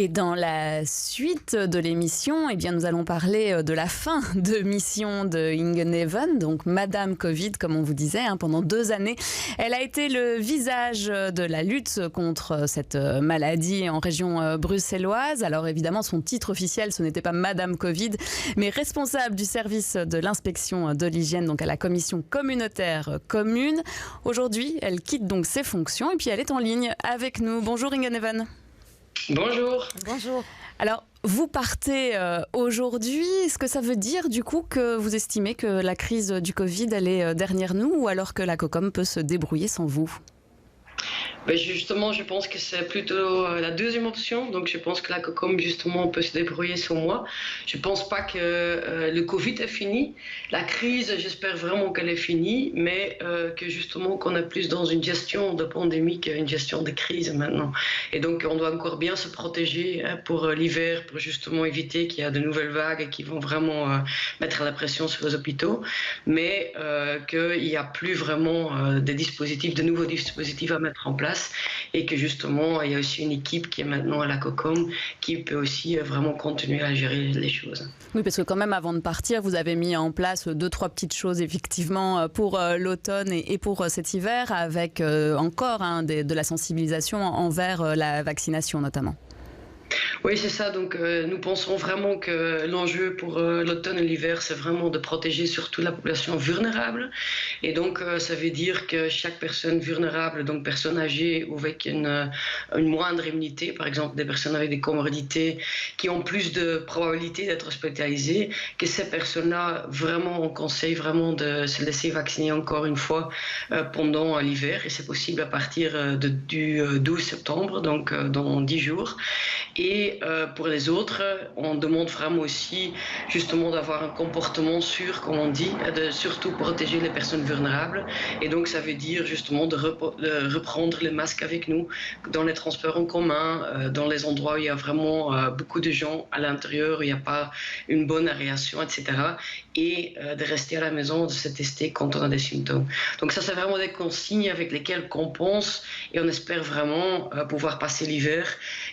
Et dans la suite de l'émission, eh bien, nous allons parler de la fin de mission de Inge Neven, donc Madame Covid, comme on vous disait, pendant 2 années. Elle a été le visage de la lutte contre cette maladie en région bruxelloise. Alors évidemment, son titre officiel, ce n'était pas Madame Covid, mais responsable du service de l'inspection de l'hygiène, donc à la commission communautaire commune. Aujourd'hui, elle quitte donc ses fonctions et puis elle est en ligne avec nous. Bonjour Inge Neven. Bonjour. Bonjour. Alors, vous partez aujourd'hui. Est-ce que ça veut dire du coup que vous estimez que la crise du Covid, elle est derrière nous ou alors que la COCOM peut se débrouiller sans vous ? Ben justement, je pense que c'est plutôt la deuxième option. Donc, je pense que la COCOM, justement, peut se débrouiller sans moi. Je ne pense pas que le Covid est fini. La crise, j'espère vraiment qu'elle est finie, mais que justement, qu'on est plus dans une gestion de pandémie qu'une gestion de crise maintenant. Et donc, on doit encore bien se protéger pour l'hiver, pour justement éviter qu'il y ait de nouvelles vagues qui vont vraiment mettre la pression sur les hôpitaux, mais qu'il n'y a plus vraiment de nouveaux dispositifs à mettre en place. Et que justement, il y a aussi une équipe qui est maintenant à la COCOM qui peut aussi vraiment continuer à gérer les choses. Oui, parce que quand même, avant de partir, vous avez mis en place 2-3 petites choses, effectivement, pour l'automne et pour cet hiver, avec encore de la sensibilisation envers la vaccination, notamment. Oui, c'est ça. Donc, nous pensons vraiment que l'enjeu pour l'automne et l'hiver, c'est vraiment de protéger surtout la population vulnérable. Et donc, ça veut dire que chaque personne vulnérable, donc personne âgée ou avec une moindre immunité, par exemple des personnes avec des comorbidités qui ont plus de probabilité d'être hospitalisées, que ces personnes-là, vraiment, on conseille vraiment de se laisser vacciner encore une fois pendant l'hiver. Et c'est possible à partir du 12 septembre, donc dans 10 jours. Et pour les autres, on demande vraiment aussi justement d'avoir un comportement sûr, comme on dit, de surtout protéger les personnes vulnérables. Et donc ça veut dire justement de reprendre les masques avec nous dans les transports en commun, dans les endroits où il y a vraiment beaucoup de gens à l'intérieur, où il n'y a pas une bonne aération, etc. Et de rester à la maison, de se tester quand on a des symptômes. Donc ça, c'est vraiment des consignes avec lesquelles on pense et on espère vraiment pouvoir passer l'hiver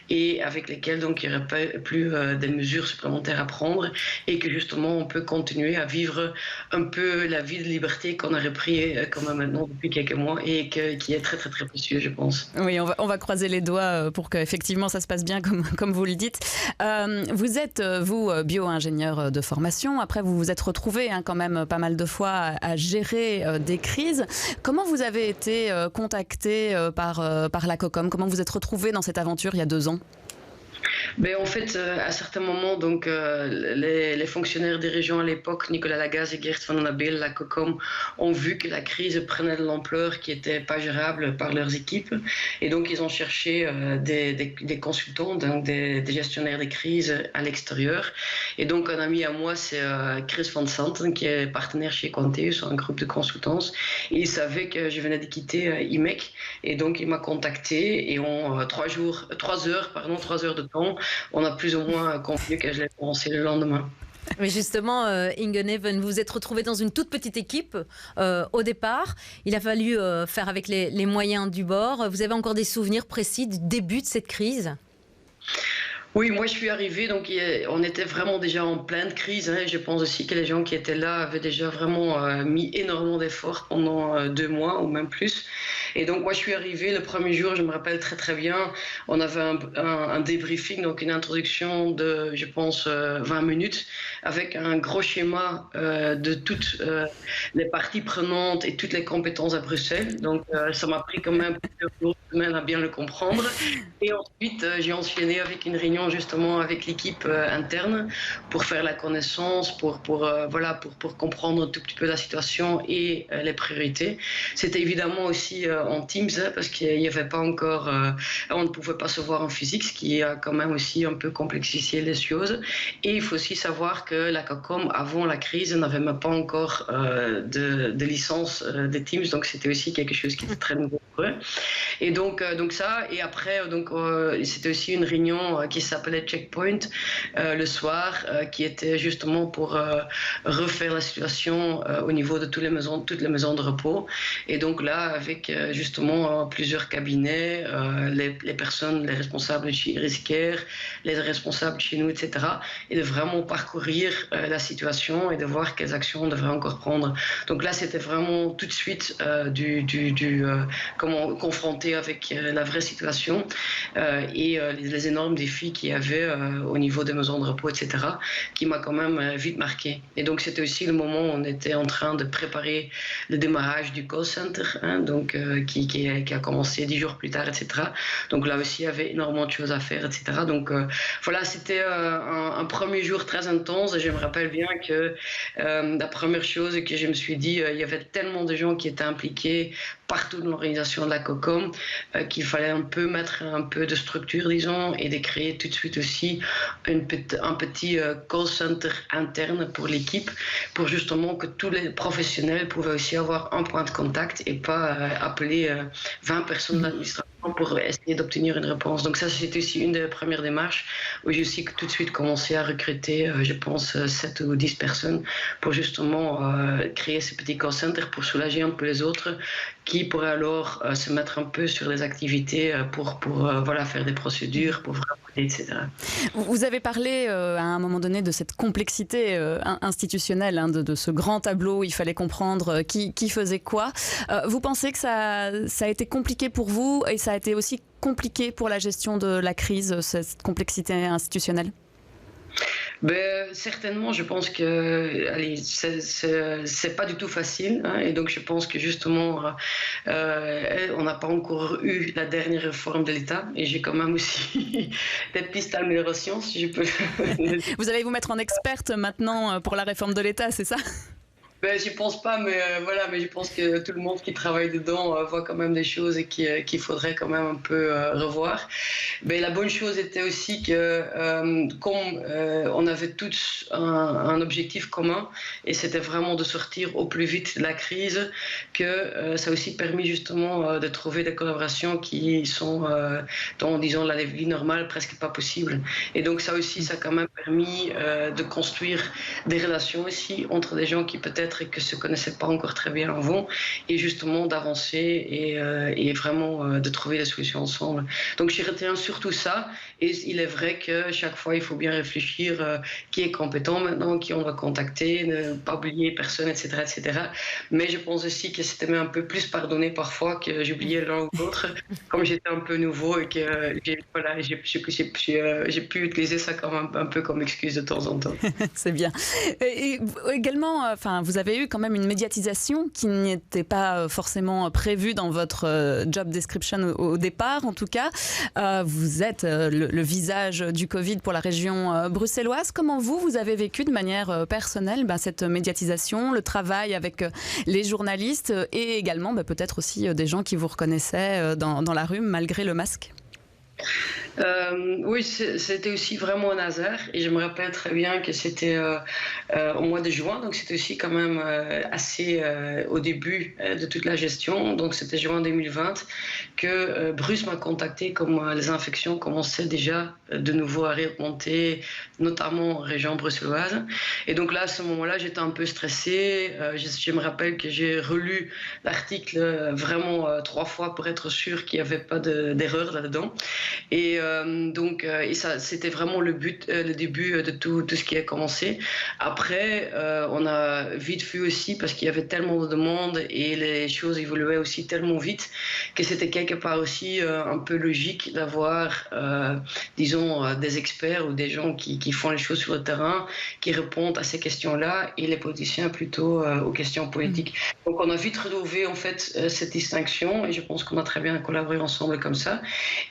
et avec lesquelles donc il n'y aurait pas plus des mesures supplémentaires à prendre et que justement on peut continuer à vivre un peu la vie de liberté qu'on a repris quand même maintenant depuis quelques mois et qui est très très très précieux, je pense. Oui, on va croiser les doigts pour qu'effectivement ça se passe bien comme vous le dites. Vous êtes, vous, bio-ingénieur de formation. Après, vous vous êtes retrouvé quand même pas mal de fois à gérer des crises. Comment vous avez été contacté par la COCOM ? Comment vous êtes retrouvé dans cette aventure il y a 2 ans ? Ben, en fait, à certains moments, donc, les fonctionnaires des régions à l'époque, Nicolas Lagaz et Geert van den Abel, la COCOM, ont vu que la crise prenait de l'ampleur qui n'était pas gérable par leurs équipes. Et donc, ils ont cherché des consultants, donc des gestionnaires des crises à l'extérieur. Et donc, un ami à moi, c'est Chris van Santen, qui est partenaire chez Quanteus, un groupe de consultance. Et il savait que je venais de quitter IMEC. Et donc, il m'a contacté et en 3 heures de temps, on a plus ou moins convenu que je l'ai commencé le lendemain. Mais justement, Inge Neven, vous vous êtes retrouvée dans une toute petite équipe au départ. Il a fallu faire avec les moyens du bord. Vous avez encore des souvenirs précis du début de cette crise ? Oui, moi je suis arrivée, donc on était vraiment déjà en pleine crise. Je pense aussi que les gens qui étaient là avaient déjà vraiment mis énormément d'efforts pendant 2 mois ou même plus. Et donc moi je suis arrivée le premier jour, je me rappelle très très bien, on avait un débriefing, donc une introduction de, je pense, 20 minutes, avec un gros schéma de toutes les parties prenantes et toutes les compétences à Bruxelles. Donc ça m'a pris quand même plusieurs semaines à bien le comprendre. Et ensuite j'ai enchaîné avec une réunion justement avec l'équipe interne pour faire la connaissance, pour comprendre un tout petit peu la situation et les priorités. C'était évidemment aussi en Teams parce qu'il n'y avait pas encore, on ne pouvait pas se voir en physique, ce qui a quand même aussi un peu complexifié les choses. Et il faut aussi savoir que la COCOM, avant la crise, n'avait même pas encore de licence des Teams, donc c'était aussi quelque chose qui était très nouveau. Ouais. Et donc ça, et après, c'était aussi une réunion qui s'appelait Checkpoint le soir, qui était justement pour refaire la situation au niveau de toutes les maisons de repos. Et donc là, avec justement plusieurs cabinets, les personnes, les responsables de chez Iriscare, les responsables chez nous, etc. Et de vraiment parcourir la situation et de voir quelles actions on devrait encore prendre. Donc là, c'était vraiment tout de suite confronté avec la vraie situation et les énormes défis qu'il y avait au niveau des maisons de repos, etc., qui m'a quand même vite marqué. Et donc c'était aussi le moment où on était en train de préparer le démarrage du call center, qui a commencé 10 jours plus tard, etc. Donc là aussi, il y avait énormément de choses à faire, etc. Donc voilà, c'était un premier jour très intense et je me rappelle bien que la première chose que je me suis dit, il y avait tellement de gens qui étaient impliqués partout dans l'organisation de la COCOM, qu'il fallait mettre un peu de structure, disons, et de créer tout de suite aussi un petit call center interne pour l'équipe, pour justement que tous les professionnels pouvaient aussi avoir un point de contact et pas appeler 20 personnes d'administration pour essayer d'obtenir une réponse. Donc ça, c'était aussi une des premières démarches où j'ai aussi tout de suite commencé à recruter, je pense, 7 ou 10 personnes pour justement créer ce petit call center pour soulager un peu les autres qui pourraient alors se mettre un peu sur les activités pour faire des procédures, pour etc. Vous avez parlé à un moment donné de cette complexité institutionnelle, de ce grand tableau, il fallait comprendre qui faisait quoi. Vous pensez que ça a été compliqué pour vous et ça a été aussi compliqué pour la gestion de la crise, cette complexité institutionnelle ? Certainement, je pense que c'est pas du tout facile, et donc je pense que justement on n'a pas encore eu la dernière réforme de l'État et j'ai quand même aussi des pistes d'amélioration si je peux. Vous allez vous mettre en experte maintenant pour la réforme de l'État, c'est ça ? J'y pense pas, mais mais je pense que tout le monde qui travaille dedans voit quand même des choses et qu'il faudrait quand même un peu revoir. La bonne chose était aussi que comme on avait tous un objectif commun et c'était vraiment de sortir au plus vite de la crise, que ça a aussi permis justement de trouver des collaborations qui sont dans, disons, la vie normale presque pas possible. Et donc ça aussi, ça a quand même permis de construire des relations aussi entre des gens qui peut-être et que se connaissaient pas encore très bien avant, et justement d'avancer et vraiment de trouver des solutions ensemble. Donc je retiens surtout ça, et il est vrai que chaque fois il faut bien réfléchir qui est compétent maintenant, qui on va contacter, ne pas oublier personne, etc., etc. Mais je pense aussi que c'était même un peu plus pardonné parfois que j'oubliais l'un ou l'autre, comme j'étais un peu nouveau et que j'ai pu utiliser ça comme un peu comme excuse de temps en temps. C'est bien. Et également, vous avez eu quand même une médiatisation qui n'était pas forcément prévue dans votre job description au départ, en tout cas. Vous êtes le visage du Covid pour la région bruxelloise. Comment vous avez vécu de manière personnelle cette médiatisation, le travail avec les journalistes et également peut-être aussi des gens qui vous reconnaissaient dans la rue malgré le masque ? Oui, c'était aussi vraiment un hasard et je me rappelle très bien que c'était au mois de juin, donc c'était aussi quand même assez au début de toute la gestion, donc c'était juin 2020 que Bruce m'a contacté comme les infections commençaient déjà de nouveau à remonter, notamment en région bruxelloise. Et donc là, à ce moment-là, j'étais un peu stressée. Je me rappelle que j'ai relu l'article vraiment 3 fois pour être sûr qu'il n'y avait pas d'erreur là-dedans. Et ça, c'était vraiment le début de tout ce qui a commencé. Après, on a vite vu aussi, parce qu'il y avait tellement de demandes et les choses évoluaient aussi tellement vite, que c'était quelque part aussi un peu logique d'avoir, disons, des experts ou des gens qui font les choses sur le terrain, qui répondent à ces questions-là, et les politiciens plutôt aux questions politiques. Donc on a vite retrouvé en fait cette distinction, et je pense qu'on a très bien collaboré ensemble comme ça.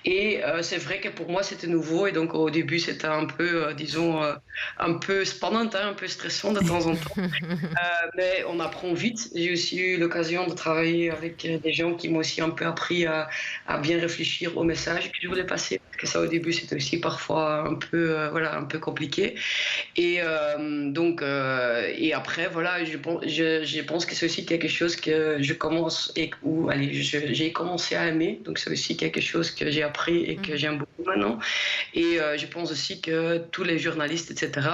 Et c'est vrai que pour moi c'était nouveau, et donc au début c'était un peu, disons, un peu spannant, un peu stressant de temps en temps. Mais on apprend vite. J'ai aussi eu l'occasion de travailler avec des gens qui m'ont aussi un peu appris à bien réfléchir au message que je voulais passer, parce que ça au début c'était aussi aussi parfois un peu, un peu compliqué. Et donc, et après, voilà, je pense que c'est aussi quelque chose que je commence j'ai commencé à aimer. Donc, c'est aussi quelque chose que j'ai appris et que j'aime beaucoup maintenant. Et je pense aussi que tous les journalistes, etc.,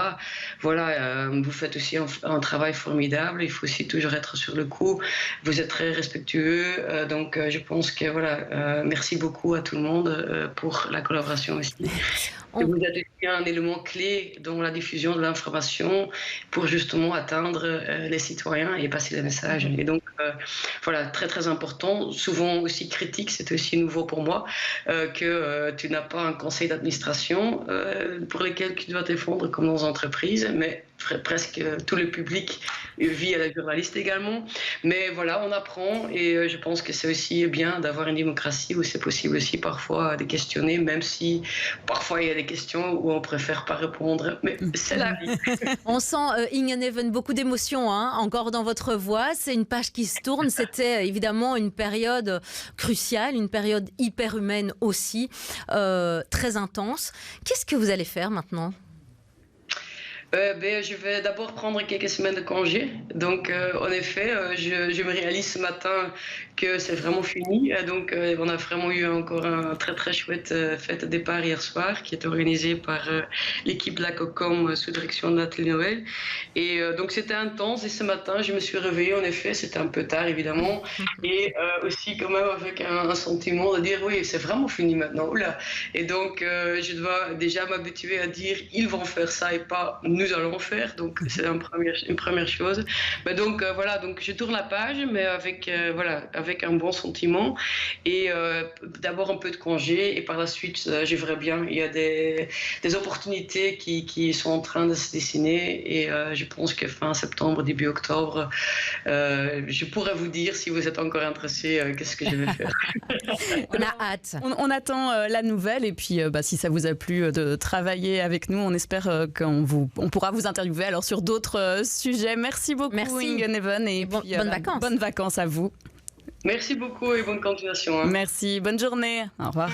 voilà, vous faites aussi un travail formidable. Il faut aussi toujours être sur le coup. Vous êtes très respectueux. Donc, je pense que, voilà, merci beaucoup à tout le monde pour la collaboration aussi. Et vous êtes aussi un élément clé dans la diffusion de l'information pour justement atteindre les citoyens et passer les messages. Et donc, voilà, très très important. Souvent aussi critique, c'est aussi nouveau pour moi, que tu n'as pas un conseil d'administration pour lequel tu dois défendre comme dans une entreprise, mais presque tout le public vit à la journaliste également. Mais voilà, on apprend et je pense que c'est aussi bien d'avoir une démocratie où c'est possible aussi parfois de questionner, même si parfois il y a des questions où on préfère pas répondre. Mais c'est la vie. On sent, Ingeneven, beaucoup d'émotions encore dans votre voix. C'est une page qui se tourne. C'était évidemment une période cruciale, une période hyper humaine aussi, très intense. Qu'est-ce que vous allez faire maintenant ? Je vais d'abord prendre quelques semaines de congé. Donc, en effet, je me réalise ce matin que c'est vraiment fini. Donc, on a vraiment eu encore un très très chouette fête de départ hier soir qui est organisée par l'équipe de la COCOM sous direction de Nathalie Noël. Et donc, c'était intense. Et ce matin, je me suis réveillée. En effet, c'était un peu tard, évidemment. Et aussi quand même avec un sentiment de dire oui, c'est vraiment fini maintenant. Oula. Et donc, je dois déjà m'habituer à dire ils vont faire ça et pas nous allons faire. Donc, c'est une première chose. Mais donc, voilà, donc je tourne la page, mais avec un bon sentiment. Et d'abord un peu de congé. Et par la suite, je verrai bien. Il y a des opportunités qui sont en train de se dessiner. Et je pense que fin septembre, début octobre, je pourrais vous dire, si vous êtes encore intéressé, qu'est-ce que je vais faire. On a hâte. On attend la nouvelle. Et puis, si ça vous a plu de travailler avec nous, on espère qu'on pourra vous interviewer alors sur d'autres sujets. Merci beaucoup, Ingeneven. Et puis, bonnes vacances. Bonnes vacances à vous. Merci beaucoup et bonne continuation. Merci, bonne journée. Au revoir.